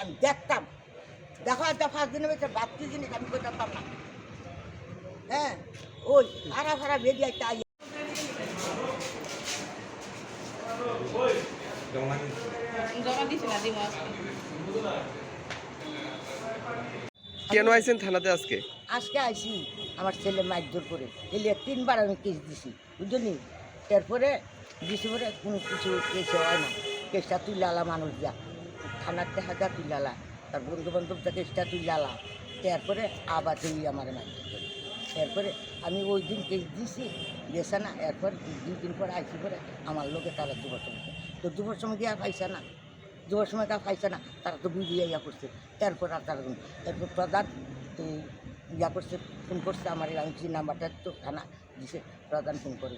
আমি দেখতাম, দেখা একটা 5 দিনের ভিতরে বাড়তি জিনিস আমি করতাম না। হ্যাঁ, ওই ভাড়া ভাড়া বেরিয়ে একটা কেন আইছেন থানাতে আজকে? আজকে আইসি আমার ছেলে মারধর করে এলিয়ে 3বার আমি কেস দিছি, বুঝলি? তারপরে দিছি পরে কোনো কিছু কেস হয় না। কেসটা তুলালা মানুষ যা থানার টাকা তুলালা, তার বন্ধু বান্ধবটা কেসটা তুলালা। তারপরে আবার তুই আমার মারধর করে। এরপরে আমি ওই দিন কেস দিছি গেছে না। এরপর 2 দিন পরে আইসি পরে আমার লোকে তারা 2 বছর তো 2 বছর সময় গিয়ে পাইছে না, 2 বছর সময় পাইছে না, তারা তো বুঝিয়ে ইয়া করছে। তারপর আর তারা এরপর প্রধান ইয়া করছে, ফোন করছে আমার আংটি নাম্বারটা তো থানা দিছে, প্রধান ফোন করে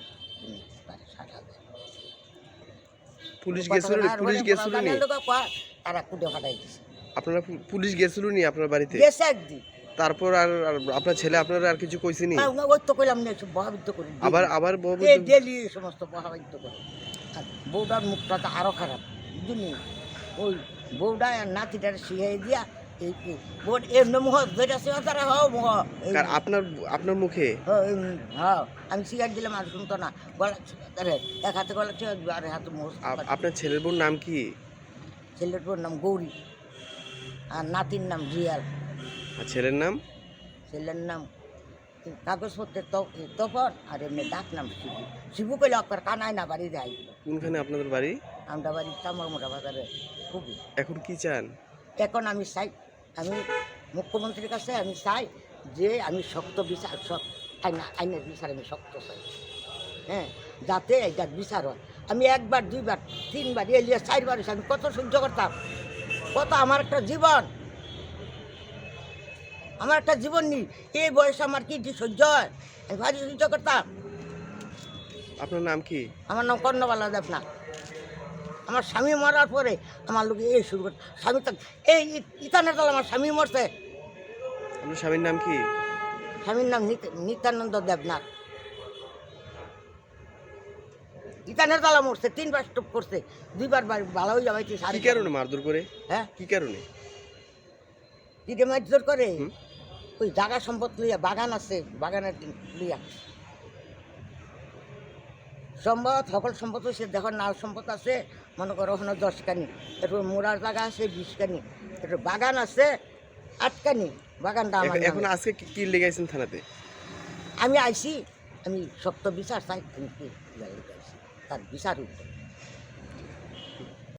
তারা 60,000 পুলিশ গেছিল? পুলিশ গেছিল নি? তারা কুটে ফাটাই দিছে। আপনারা পুলিশ গেছিল নি আপনার বাড়িতে? গেছে একদিন। তারপর আর আপনার ছেলে আপনারা আর কিছু কইছে নি? ওই তো কইলাম না, প্রভাবিত করি আবার ডেলি সমস্ত প্রভাবিত করে। আর বউটার মুখটা তো আরো খারাপ, বুঝলি? ওই বউটা আর নাতিটার শিখাই দিয়া এই বোন এমনি মুখ ধরেছে তারা হও মুখ আপনার মুখে। হ্যাঁ, আমি সিগারেট দিলাম আর শুনতো না, গলা এক হাতে গলা ছিল আর হাতে মুখ। আপনার ছেলের বোন নাম কি? ছেলের বোন নাম গৌরী আর নাতির নাম রিয়াল। আর ছেলের নাম? ছেলের নাম কাগজপত্রের তপন আর এমনি ডাক নাম শিবু। শিবু কইলে আপনার কানায় না বাড়ি যায়। কোনখানে আপনাদের বাড়ি? আমরা বাড়ি চামড়া বাজারে খুবই। এখন কি চান? এখন আমি চাই, আমি মুখ্যমন্ত্রীর কাছে আমি চাই যে আমি শক্ত বিচার, আইনের বিচার আমি শক্ত চাই। হ্যাঁ, যাতে এইটার বিচার হয়। আমি 1 বার 2 বার 3 বার এলিয়ে 4 বার আমি কত সহ্য করতাম, কত আমার একটা জীবন, আমার একটা জীবন নেই। এই বয়সে আমার কি সহ্য হয়? আমি ভারী সহ্য করতাম। আপনার নাম কি? আমার নাম কর্ণবালা দেবনাথ। আমার স্বামী মরার পরে আমার লোক এই শুরু করে, স্বামী তো এই ইতানের দল আমার স্বামী মরছে। আপনার স্বামীর নাম কি? স্বামীর নাম নিত্যানন্দ দেবনাথ। ইতানের দলা মরছে, 3 বার স্টপ করছে, 2 বার ভালো হয়ে যাবে। কি কারণে মারধর করে? হ্যাঁ, কি কারণে কিরে মারধর করে? ওই জায়গা সম্পদ লইয়া, বাগান আছে, বাগানের লইয়া সম্পদ, সকল সম্পদ হয়েছে। দেখো নাল সম্পদ আছে মনে করো ওখানে 10 কানি, এরপর মোড়ার জায়গা আছে 20 কানি, এরপর বাগান আছে 8 কানি। বাগানটা আমার। এখন আজকে কি লেগাইছেন থানাতে? আমি আইছি, আমি সত্য বিচার চাই, আমি কি তার বিচার উঠবে।